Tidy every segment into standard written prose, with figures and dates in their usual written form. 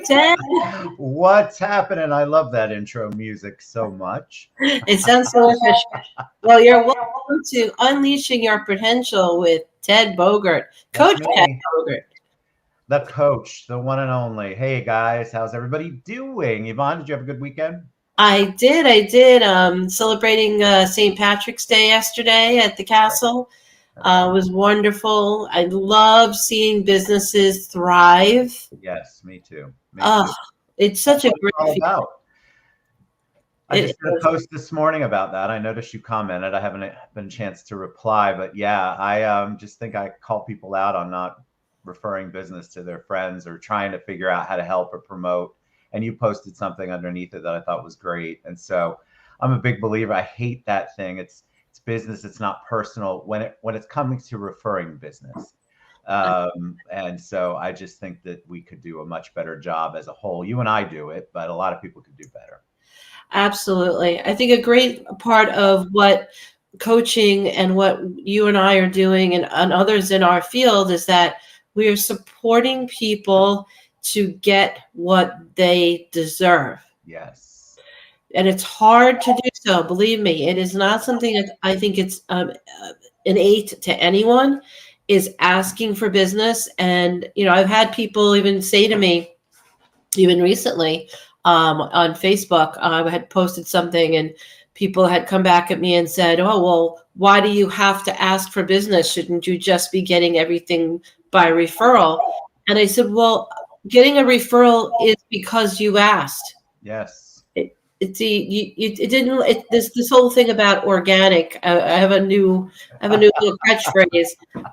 there, Ted. What's happening? I love that intro music so much. It sounds so official. Well, you're welcome to Unleashing Your Potential with Ted Bogert, That's Coach Ted me, Bogert. the coach, the one and only. Hey guys, how's everybody doing? Yvonne, did you have a good weekend? I did. Celebrating St. Patrick's Day yesterday at the castle. It was wonderful. I love seeing businesses thrive. Yes, me too. Me Oh, too. it's That's such a what it's great all feeling. about. I It just did a is. post this morning about that. I noticed you commented. I haven't been a chance to reply, but yeah, I just think I call people out on not referring business to their friends or trying to figure out how to help or promote. And you posted something underneath it that I thought was great. And so I'm a big believer. I hate that thing. It's business. It's not personal when it's coming to referring business. And so I just think that we could do a much better job as a whole. You and I do it, but a lot of people could do better. Absolutely. I think a great part of what coaching and what you and I are doing and others in our field is that we are supporting people to get what they deserve. Yes. And it's hard to do so. Believe me, it is not something that I think it's innate to anyone is asking for business. And, I've had people even say to me, even recently, on Facebook, I had posted something and people had come back at me and said, oh, well, why do you have to ask for business? Shouldn't you just be getting everything by referral? And I said, well, getting a referral is because you asked. Yes. It didn't. This whole thing about organic. I have a new little catchphrase.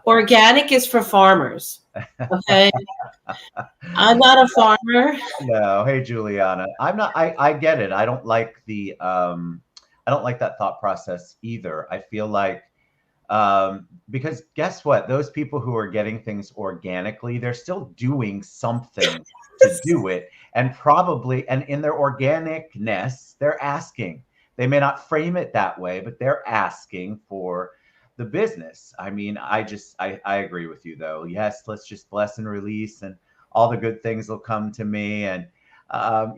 Organic is for farmers. Okay, I'm not a farmer. No, hey Juliana. I'm not I get it. I don't like that thought process either. I feel like because guess what? Those people who are getting things organically, they're still doing something to do it. And probably, and in their organicness, they're asking. They may not frame it that way, but they're asking for the business. I mean, I agree with you though. Yes, let's just bless and release, and all the good things will come to me. And Part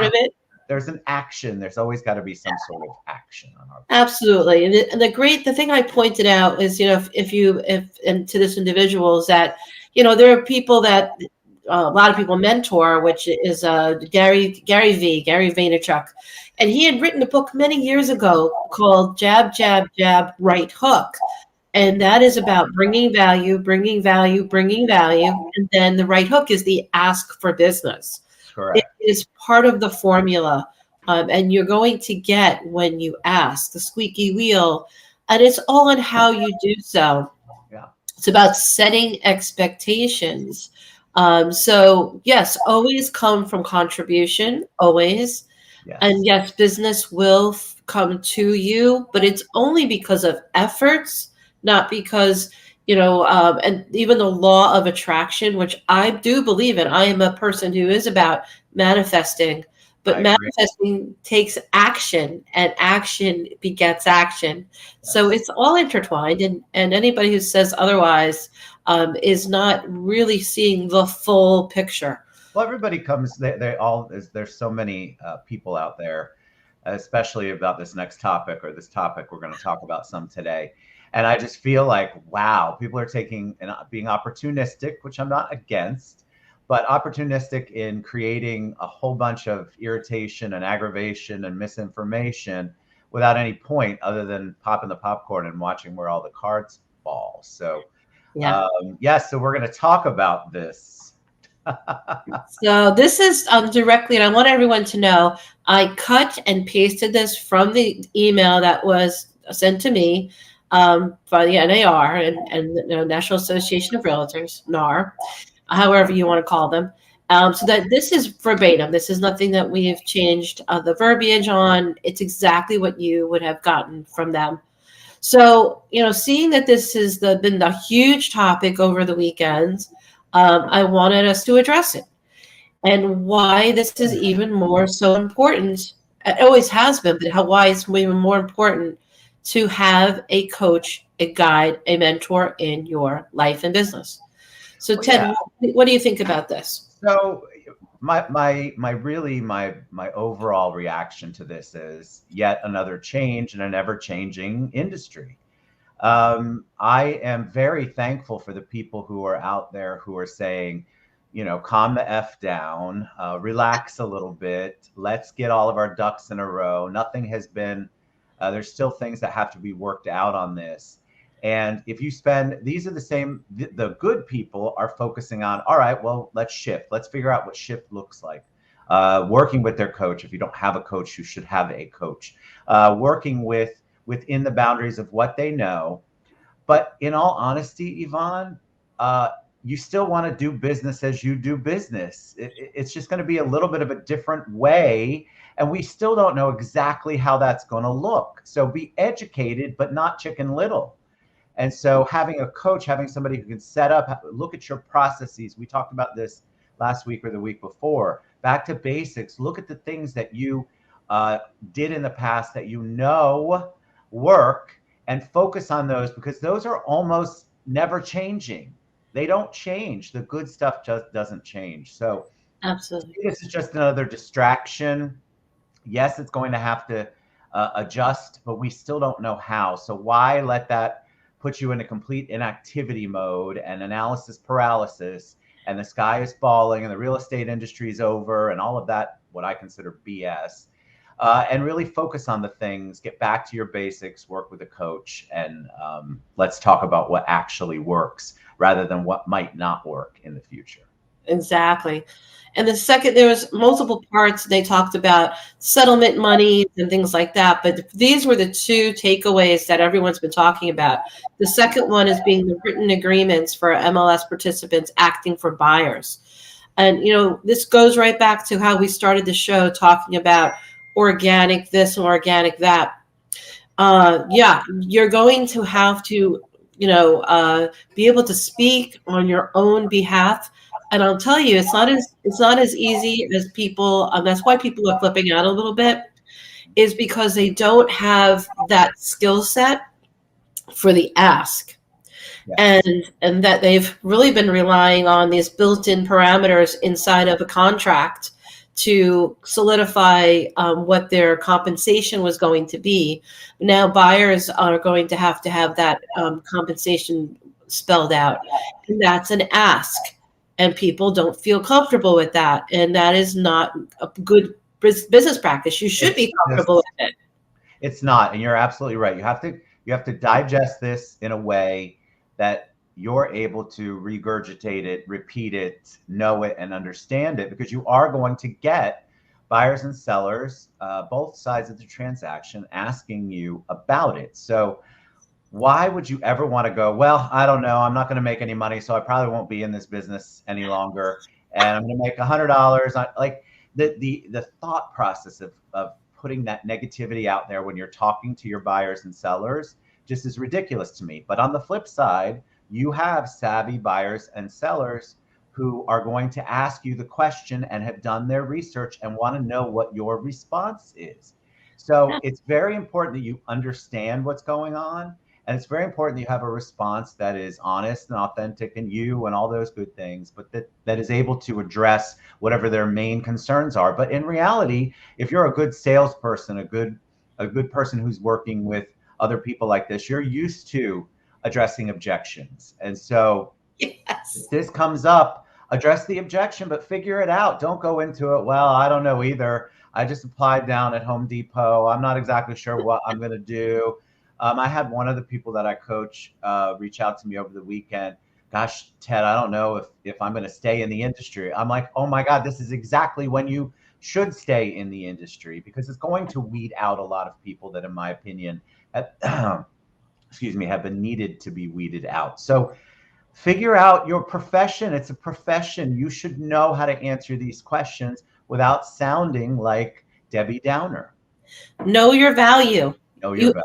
of it. there's an action. There's always got to be some sort of action on our part. Absolutely. And the thing I pointed out is, if and to this individual is that, there are people that a lot of people mentor, which is Gary Vaynerchuk. And he had written a book many years ago called Jab, Jab, Jab, Right Hook. And that is about bringing value, bringing value, bringing value. And then the right hook is the ask for business. It Correct. is part of the formula. And you're going to get when you ask, the squeaky wheel. And it's all in how you do so. Yeah. It's about setting expectations. So, yes, always come from contribution, always. Yes. And yes, business will come to you, but it's only because of efforts, not because, and even the law of attraction, which I do believe in. I am a person who is about manifesting, but I agree. manifesting takes action and action begets action. So Yes. it's all intertwined. And anybody who says otherwise is not really seeing the full picture. Well, everybody comes. They all. There's so many people out there, especially about this next topic or this topic we're going to talk about some today. And I just feel like, wow, people are taking and being opportunistic, which I'm not against, but opportunistic in creating a whole bunch of irritation and aggravation and misinformation without any point other than popping the popcorn and watching where all the cards fall. So, Yeah. yes, so we're going to talk about this. So this is directly, and I want everyone to know, I cut and pasted this from the email that was sent to me by the NAR and the National Association of Realtors, NAR, however you want to call them. So that this is verbatim. This is nothing that we have changed the verbiage on. It's exactly what you would have gotten from them. So, seeing that this has been the huge topic over the weekends, I wanted us to address it and why this is even more so important. It always has been, but why it's even more important to have a coach, a guide, a mentor in your life and business. So, Well, Ted, yeah. what do you think about this? So my overall reaction to this is yet another change in an ever-changing industry. I am very thankful for the people who are out there who are saying, calm the F down, relax a little bit. Let's get all of our ducks in a row. Nothing has been, there's still things that have to be worked out on this. And if you these are the good people are focusing on, all right, well, let's shift. Let's figure out what shift looks like. Working with their coach. If you don't have a coach, you should have a coach. Working within the boundaries of what they know. But in all honesty, Yvonne, you still want to do business as you do business. It's just going to be a little bit of a different way. And we still don't know exactly how that's going to look. So be educated, but not Chicken Little. And so having a coach, having somebody who can set up, look at your processes. We talked about this last week or the week before. Back to basics. Look at the things that you did in the past that work, and focus on those, because those are almost never changing. They don't change. The good stuff just doesn't change. So absolutely, this is just another distraction. Yes, it's going to have to adjust, but we still don't know how. So why let that put you in a complete inactivity mode and analysis paralysis, and the sky is falling and the real estate industry is over and all of that, what I consider BS, and really focus on the things, get back to your basics, work with a coach, and let's talk about what actually works rather than what might not work in the future. Exactly. And the second, there was multiple parts. They talked about settlement money and things like that. But these were the two takeaways that everyone's been talking about. The second one is being the written agreements for MLS participants acting for buyers. And, this goes right back to how we started the show talking about organic this and organic that. You're going to have to, be able to speak on your own behalf. And I'll tell you, it's not as easy as people. That's why people are flipping out a little bit, is because they don't have that skill set for the ask, and that they've really been relying on these built-in parameters inside of a contract to solidify what their compensation was going to be. Now buyers are going to have that compensation spelled out, and that's an ask. And people don't feel comfortable with that. And that is not a good business practice. You should be comfortable with it. It's not. And you're absolutely right. You have to digest this in a way that you're able to regurgitate it, repeat it, know it, and understand it, because you are going to get buyers and sellers, both sides of the transaction, asking you about it. So why would you ever want to go, well, I don't know, I'm not going to make any money, so I probably won't be in this business any longer, and I'm going to make $100. Like the thought process of putting that negativity out there when you're talking to your buyers and sellers just is ridiculous to me. But on the flip side, you have savvy buyers and sellers who are going to ask you the question and have done their research and want to know what your response is. So it's very important that you understand what's going on. And it's very important that you have a response that is honest and authentic and all those good things, but that is able to address whatever their main concerns are. But in reality, if you're a good salesperson, a good person who's working with other people like this, you're used to addressing objections. And so if this comes up, address the objection, but figure it out. Don't go into it, well, I don't know either. I just applied down at Home Depot. I'm not exactly sure what I'm going to do. I had one of the people that I coach reach out to me over the weekend. Gosh, Ted, I don't know if I'm going to stay in the industry. I'm like, oh my God, this is exactly when you should stay in the industry, because it's going to weed out a lot of people that, in my opinion, have been needed to be weeded out. So figure out your profession. It's a profession. You should know how to answer these questions without sounding like Debbie Downer. Know your value. Know your value.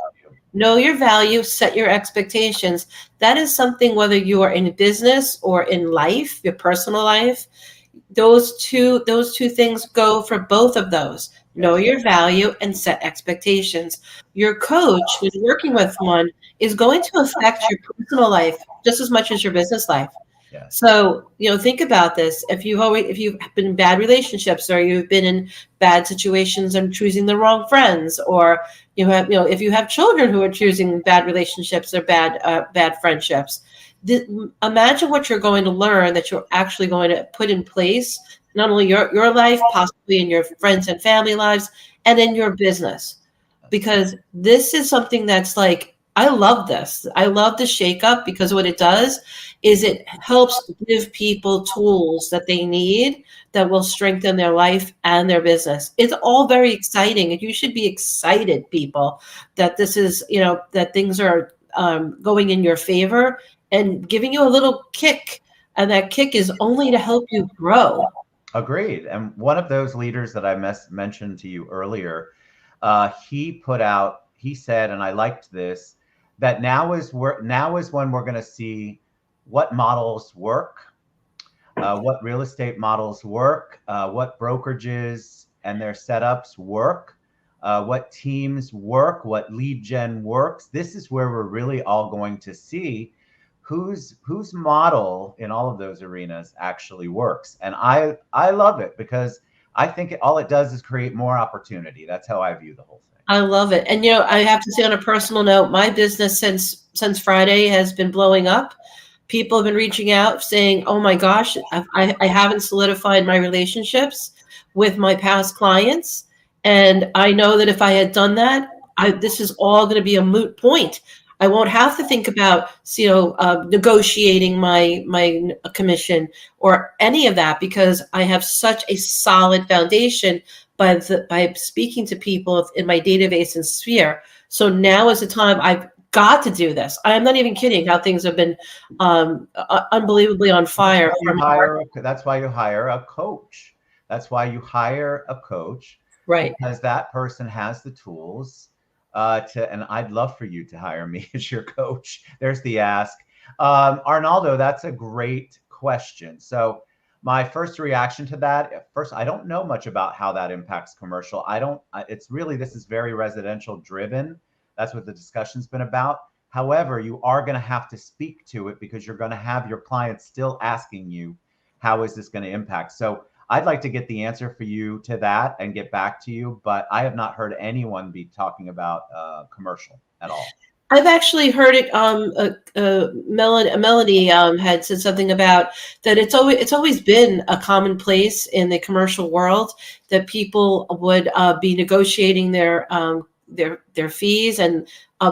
Know your value, set your expectations. That is something, whether you are in business or in life, your personal life, those two things go for both of those. Know your value and set expectations. Your coach, who's working with one, is going to affect your personal life just as much as your business life. Yes. So, think about this. If you've been in bad relationships, or you've been in bad situations and choosing the wrong friends, or if you have children who are choosing bad relationships or bad friendships, imagine what you're going to learn that you're actually going to put in place, not only your life, possibly in your friends and family lives, and in your business. Because this is something that's like, I love this. I love the shake up, because what it does is it helps give people tools that they need that will strengthen their life and their business. It's all very exciting, and you should be excited, people, that this is, that things are going in your favor and giving you a little kick. And that kick is only to help you grow. Agreed. And one of those leaders that I mentioned to you earlier, he said, and I liked this, that now is when we're going to see what models work, what real estate models work, what brokerages and their setups work, what teams work, what lead gen works. This is where we're really all going to see whose model in all of those arenas actually works. And I love it, because I think all it does is create more opportunity. That's how I view the whole thing. I love it. And I have to say, on a personal note, my business since Friday has been blowing up. People have been reaching out saying, "Oh my gosh, I haven't solidified my relationships with my past clients, and I know that if I had done that, this is all going to be a moot point. I won't have to think about negotiating my commission or any of that, because I have such a solid foundation by speaking to people in my database and sphere. So now is the time I've got to do this. I am not even kidding how things have been unbelievably on fire. That's why you hire a coach. That's why you hire a coach, right? Because that person has the tools and I'd love for you to hire me as your coach. There's the ask. Arnaldo, that's a great question. So my first reaction to that, at first, I don't know much about how that impacts commercial. This is very residential driven. That's what the discussion's been about. However, you are going to have to speak to it, because you're going to have your clients still asking you, how is this going to impact? So I'd like to get the answer for you to that and get back to you, but I have not heard anyone be talking about commercial at all. I've actually heard it. Melanie had said something about that. It's always been a commonplace in the commercial world that people would be negotiating their fees, and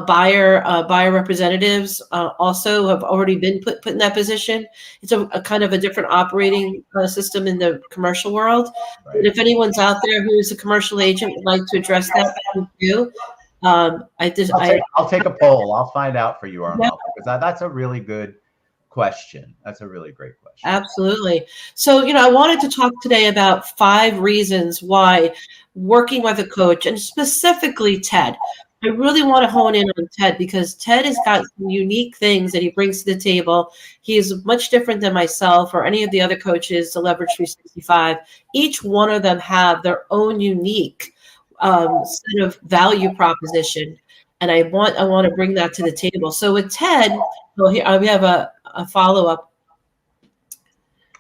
buyer representatives also have already been put in that position. It's a kind of a different operating system in the commercial world. Right. But if anyone's out there who is a commercial agent would like to address that, please do. I'll take a poll. I'll find out for you, Arnold, because that's a really good question. That's a really great question. Absolutely. So, I wanted to talk today about 5 reasons why working with a coach, and specifically Ted. I really want to hone in on Ted, because Ted has got some unique things that he brings to the table. He is much different than myself or any of the other coaches to Leverage 365. Each one of them have their own unique set of value proposition, and I want to bring that to the table. So with Ted, here we have a follow-up.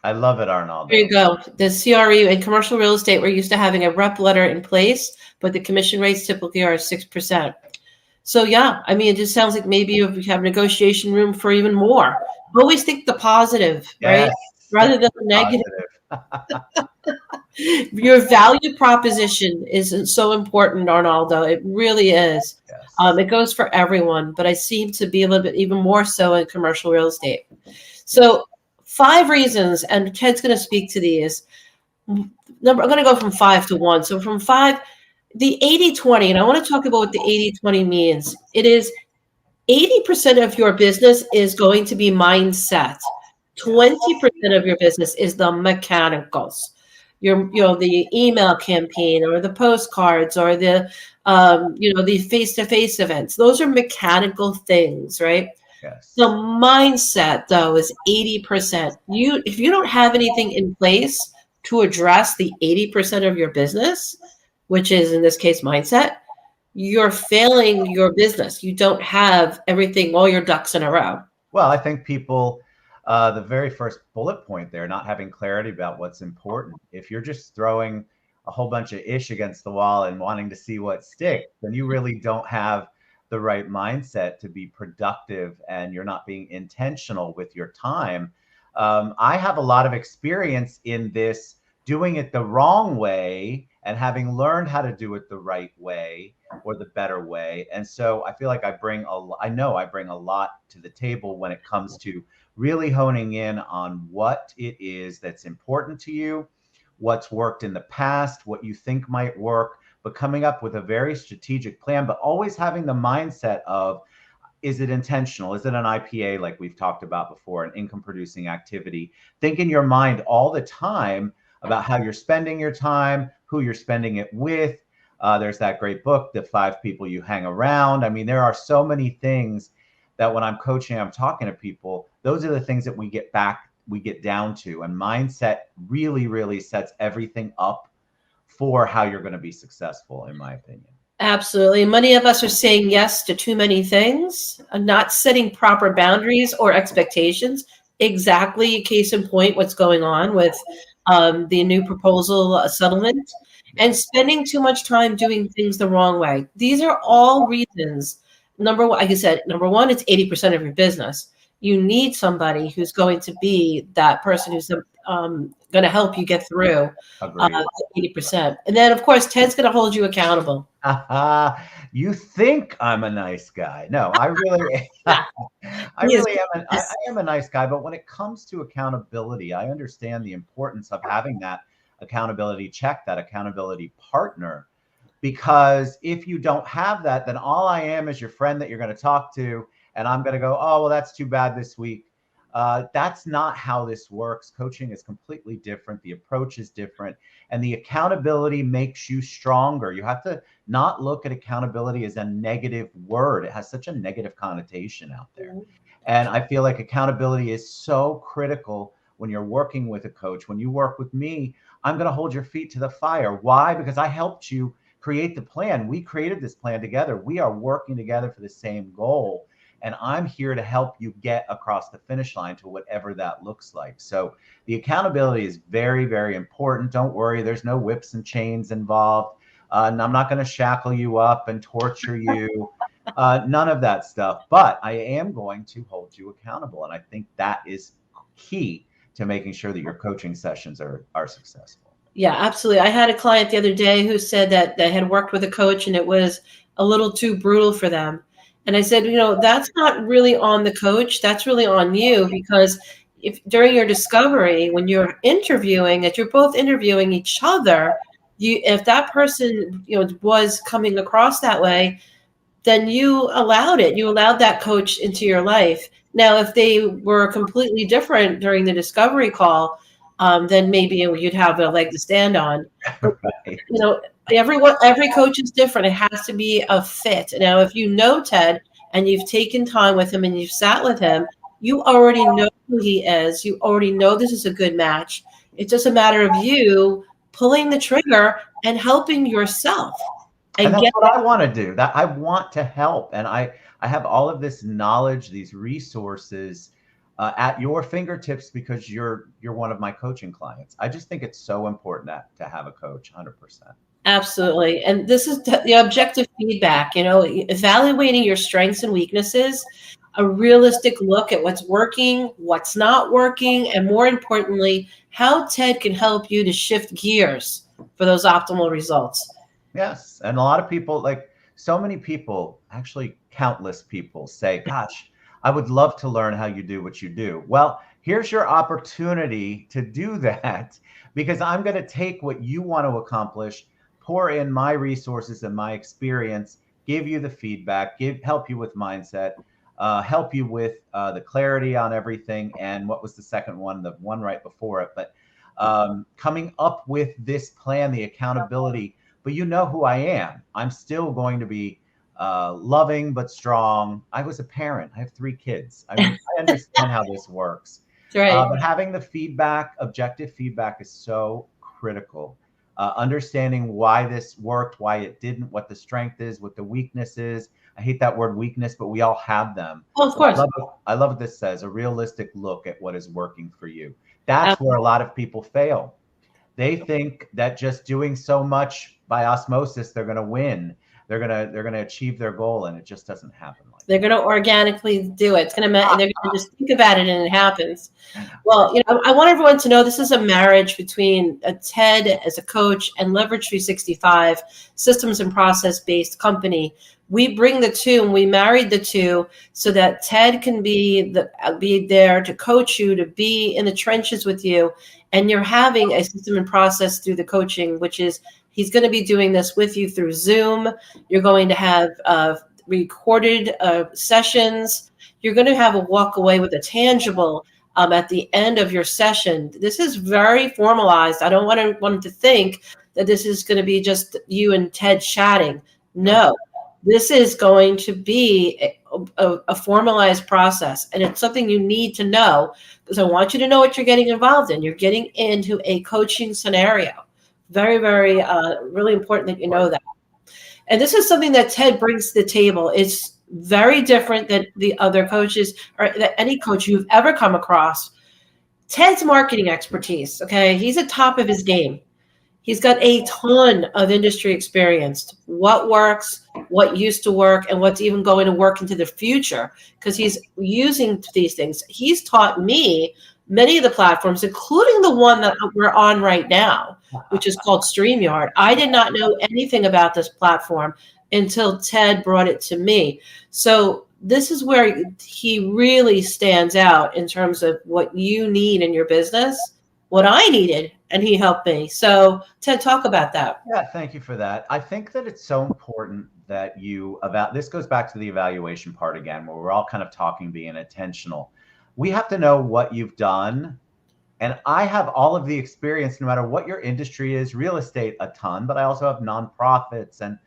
I love it, Arnold. There you go. The CRE in commercial real estate, we're used to having a rep letter in place, but the commission rates typically are 6%. So yeah, I mean, it just sounds like maybe you have negotiation room for even more. Always think the positive, right? Yes, rather than the negative. Your value proposition is so important, Arnaldo. It really is. Yes. It goes for everyone, but I seem to be a little bit even more so in commercial real estate. So 5 reasons, and Ted's going to speak to these. I'm going to go from 5 to 1. So from 5, the 80-20, and I want to talk about what the 80-20 means. It is 80% of your business is going to be mindset. 20% of your business is the mechanicals. The email campaign or the postcards or the face-to-face events. Those are mechanical things, right? Yes. The mindset, though, is 80%. If you don't have anything in place to address the 80% of your business, which is in this case mindset, you're failing your business. You don't have everything, all your ducks in a row. Well, I think people the very first bullet point there, not having clarity about what's important. If you're just throwing a whole bunch of ish against the wall and wanting to see what sticks, then you really don't have the right mindset to be productive, and you're not being intentional with your time. I have a lot of experience in this, doing it the wrong way and having learned how to do it the right way or the better way. And so I feel like I know I bring a lot to the table when it comes to really honing in on what it is that's important to you, what's worked in the past, what you think might work, but coming up with a very strategic plan, but always having the mindset of, is it intentional? Is it an IPA like we've talked about before, an income producing activity? Think in your mind all the time about how you're spending your time, who you're spending it with. There's that great book, The 5 People You Hang Around. I mean, there are so many things that when I'm coaching, I'm talking to people, those are the things that we get down to. And mindset really, really sets everything up for how you're going to be successful, in my opinion. Absolutely. Many of us are saying yes to too many things, not setting proper boundaries or expectations. Exactly, case in point, what's going on with the new proposal settlement, and spending too much time doing things the wrong way. These are all reasons. Number one, like I said, number one, it's 80% of your business. You need somebody who's going to be that person who's going to help you get through Agreed. 80%. And then, of course, Ted's going to hold you accountable. You think I'm a nice guy. No, I really, I am a nice guy. But when it comes to accountability, I understand the importance of having that accountability check, that accountability partner. Because if you don't have that, then all I am is your friend that you're going to talk to. And I'm going to go, oh, well, that's too bad this week. That's not how this works. Coaching is completely different. The approach is different. And the accountability makes you stronger. You have to not look at accountability as a negative word. It has such a negative connotation out there. And I feel like accountability is so critical when you're working with a coach. When you work with me, I'm going to hold your feet to the fire. Why? Because I helped you create the plan. We created this plan together. We are working together for the same goal. And I'm here to help you get across the finish line to whatever that looks like. So the accountability is very, very important. Don't worry, there's no whips and chains involved. And I'm not going to shackle you up and torture you. None of that stuff. But I am going to hold you accountable. And I think that is key to making sure that your coaching sessions are successful. Yeah, absolutely. I had a client the other day who said that they had worked with a coach and it was a little too brutal for them. And I said, that's not really on the coach. That's really on you, because if during your discovery, when you're interviewing, that you're both interviewing each other, if that person, was coming across that way, then you allowed it. You allowed that coach into your life. Now, if they were completely different during the discovery call, then maybe you'd have a leg to stand on. But, every coach is different. It has to be a fit. Now, if you know Ted and you've taken time with him and you've sat with him, you already know who he is. You already know this is a good match. It's just a matter of you pulling the trigger and helping yourself. And that's what I want to do. That I want to help. And I have all of this knowledge, these resources at your fingertips because you're one of my coaching clients. I just think it's so important to have a coach, 100%. Absolutely. And this is the objective feedback, evaluating your strengths and weaknesses, a realistic look at what's working, what's not working, and more importantly, how Ted can help you to shift gears for those optimal results. Yes. And a lot of people, like so many people, actually countless people say, gosh, I would love to learn how you do what you do. Well, here's your opportunity to do that, because I'm going to take what you want to accomplish, pour in my resources and my experience, give you the feedback, help you with mindset, help you with the clarity on everything. And what was the second one? The one right before it. But coming up with this plan, the accountability. But you know who I am. I'm still going to be loving but strong. I was a parent. I have 3 kids. I mean, I understand how this works. Right. But having the feedback, objective feedback, is so critical. understanding why this worked, why it didn't, what the strength is, what the weakness is. I hate that word weakness, but we all have them. Oh, of course. I love what this says, a realistic look at what is working for you. That's where a lot of people fail. They think that just doing so much by osmosis, they're going to win. They're going to achieve their goal, and it just doesn't happen like they're going to organically do it. It's going to, they're going to just think about it and it happens. Well, I want everyone to know this is a marriage between Ted as a coach and Leverage 365, systems and process based company. We bring the two and we married the two so that Ted can be there to coach you, to be in the trenches with you. And you're having a system and process through the coaching, which is he's going to be doing this with you through Zoom. You're going to have recorded sessions. You're going to have a walk away with a tangible at the end of your session. This is very formalized. I don't want anyone to think that this is going to be just you and Ted chatting. No, this is going to be a formalized process, and it's something you need to know, because I want you to know what you're getting involved in. You're getting into a coaching scenario. Very, very, really important that you know that. And this is something that Ted brings to the table. It's very different than the other coaches or that any coach you've ever come across. Ted's marketing expertise, okay? He's at top of his game. He's got a ton of industry experience. What works, what used to work, and what's even going to work into the future, because he's using these things. He's taught me many of the platforms, including the one that we're on right now, which is called StreamYard. I did not know anything about this platform until Ted brought it to me. So this is where he really stands out in terms of what you need in your business, what I needed, and he helped me. So Ted, talk about that. Yeah, thank you for that. I think that it's so important that this goes back to the evaluation part again, where we're all kind of talking, being intentional. We have to know what you've done. And I have all of the experience, no matter what your industry is, real estate a ton, but I also have nonprofits and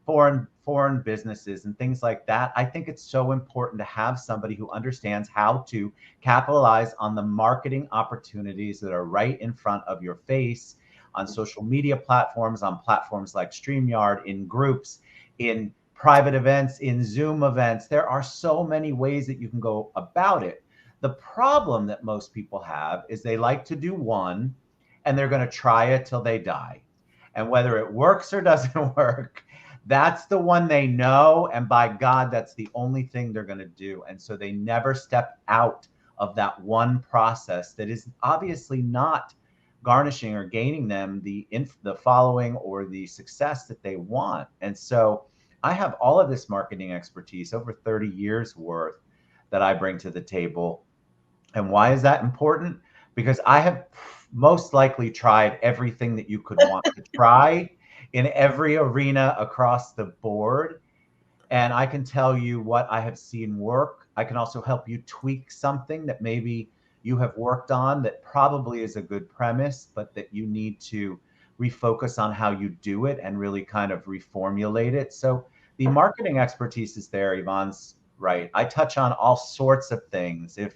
foreign businesses and things like that. I think it's so important to have somebody who understands how to capitalize on the marketing opportunities that are right in front of your face on social media platforms, on platforms like StreamYard, in groups, in private events, in Zoom events. There are so many ways that you can go about it. The problem that most people have is they like to do one and they're going to try it till they die. And whether it works or doesn't work, that's the one they know. And by God, that's the only thing they're going to do. And so they never step out of that one process that is obviously not garnishing or gaining them the following or the success that they want. And so I have all of this marketing expertise, over 30 years worth, that I bring to the table. And why is that important? Because I have most likely tried everything that you could want to try in every arena across the board. And I can tell you what I have seen work. I can also help you tweak something that maybe you have worked on that probably is a good premise, but that you need to refocus on how you do it and really kind of reformulate it. So the marketing expertise is there. Yvonne's right. I touch on all sorts of things. If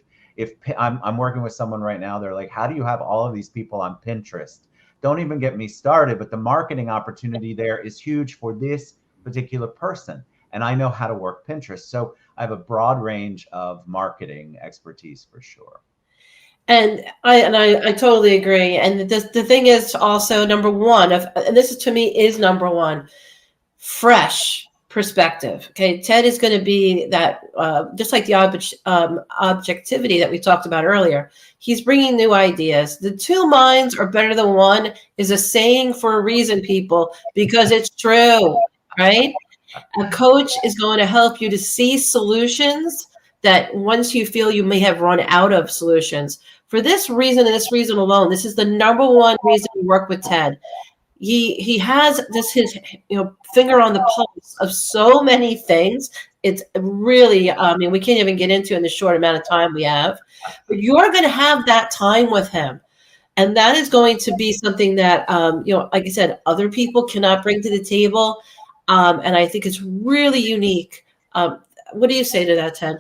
I'm working with someone right now, they're like, how do you have all of these people on Pinterest? Don't even get me started, but the marketing opportunity there is huge for this particular person. And I know how to work Pinterest. So I have a broad range of marketing expertise for sure. And I totally agree. And the thing is also number one, and this is, to me, is number one, fresh perspective. Okay, Ted is going to be that, just like the objectivity that we talked about earlier. He's bringing new ideas. The two minds are better than one is a saying for a reason, people, because it's true, right? A coach is going to help you to see solutions that once you feel you may have run out of solutions. For this reason and this reason alone, this is the number one reason we work with Ted. He has his finger on the pulse of so many things. It's really, we can't even get into in the short amount of time we have. But you're going to have that time with him. And that is going to be something that, like I said, other people cannot bring to the table. And I think it's really unique. What do you say to that, Ted?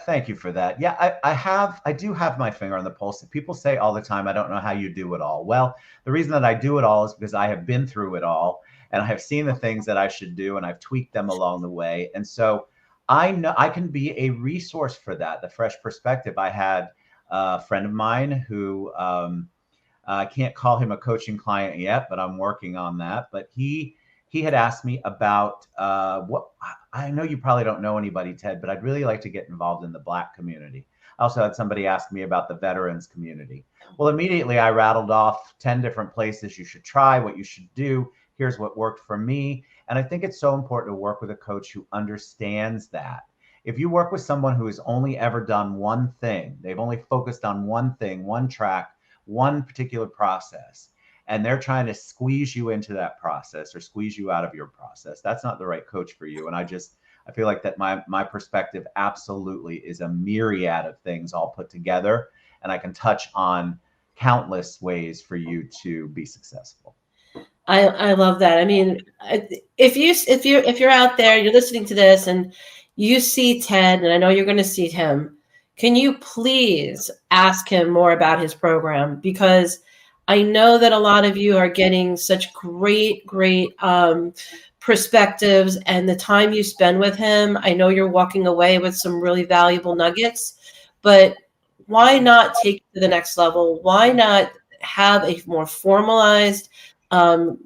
Thank you for that. Yeah, I do have my finger on the pulse. People say all the time, I don't know how you do it all. Well, the reason that I do it all is because I have been through it all and I have seen the things that I should do and I've tweaked them along the way. And so I know I can be a resource for that, the fresh perspective. I had a friend of mine who, I can't call him a coaching client yet, but I'm working on that. But he had asked me about what I know you probably don't know anybody, Ted, but I'd really like to get involved in the Black community. I also had somebody ask me about the veterans community. Well, immediately I rattled off 10 different places you should try, what you should do. Here's what worked for me. And I think it's so important to work with a coach who understands that. If you work with someone who has only ever done one thing, they've only focused on one thing, one track, one particular process, and they're trying to squeeze you into that process or squeeze you out of your process, that's not the right coach for you. And I feel like that my perspective absolutely is a myriad of things all put together, and I can touch on countless ways for you to be successful. I love that. I mean, if you're out there, you're listening to this, and you see Ted, and I know you're going to see him. Can you please ask him more about his program? Because I know that a lot of you are getting such great perspectives, and the time you spend with him, I know you're walking away with some really valuable nuggets. But why not take it to the next level? Why not have a more formalized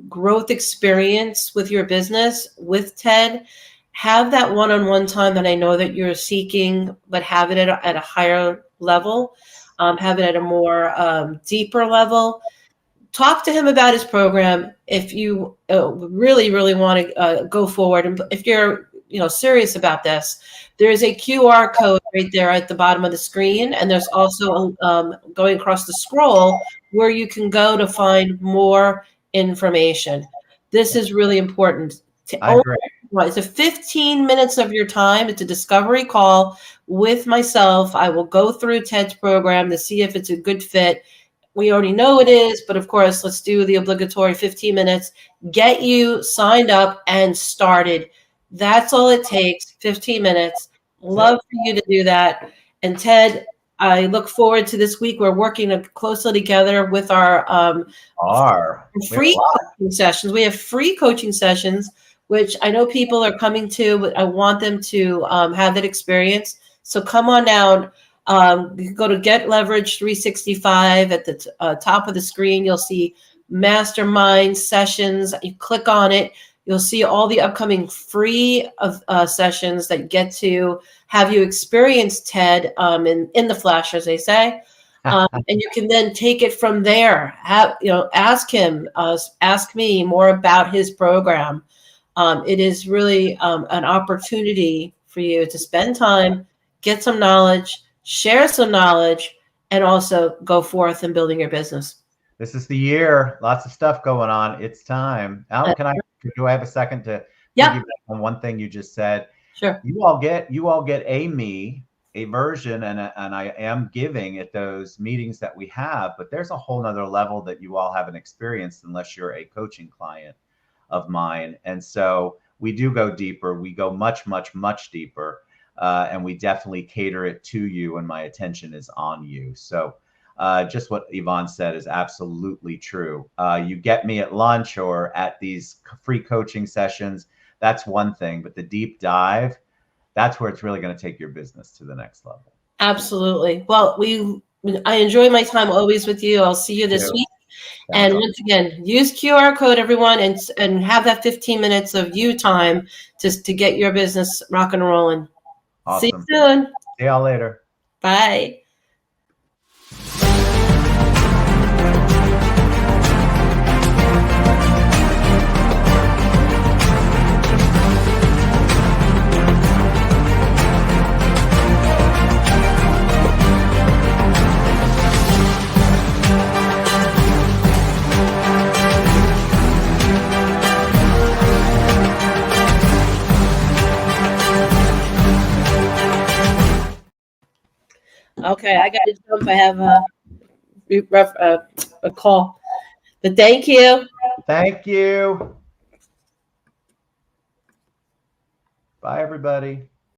growth experience with your business with Ted? Have that one-on-one time that I know that you're seeking, but have it at a higher level, have it at a more deeper level. Talk to him about his program if you really want to go forward. And if you're serious about this, there's a QR code right there at the bottom of the screen, and there's also going across the scroll where you can go to find more information. This is really important. I agree. It's a 15 minutes of your time. It's a discovery call with myself. I will go through Ted's program to see if it's a good fit. We already know it is, but of course, let's do the obligatory 15 minutes, get you signed up and started. That's all it takes, 15 minutes. Love for you to do that. And Ted, I look forward to this week. We're working closely together with our free coaching sessions. We have free coaching sessions, which I know people are coming to, but I want them to have that experience. So come on down. You can go to Get Leverage 365 at the top of the screen. You'll see mastermind sessions. You click on it. You'll see all the upcoming free sessions that get to have you experience Ted in the flesh, as they say. And you can then take it from there. Ask him, ask me more about his program. It is really an opportunity for you to spend time, get some knowledge, share some knowledge, and also go forth in building your business. This is the year. Lots of stuff going on. It's time. Alan, do I have a second to piggyback on one thing you just said? Sure. You all get a version, and I am giving at those meetings that we have, but there's a whole nother level that you all haven't experienced unless you're a coaching client of mine. And so we do go deeper. We go much, much, much deeper. And we definitely cater it to you, and my attention is on you. So just what Yvonne said is absolutely true. You get me at lunch or at these free coaching sessions, that's one thing, but the deep dive, that's where it's really going to take your business to the next level. Absolutely. Well, I enjoy my time always with you. I'll see you this week. And once again, use QR code, everyone, and have that 15 minutes of you time just to get your business rock and rolling. Awesome. See you soon. See y'all later. Bye. Okay, I got to jump. I have a call. But thank you. Thank you. Bye, everybody.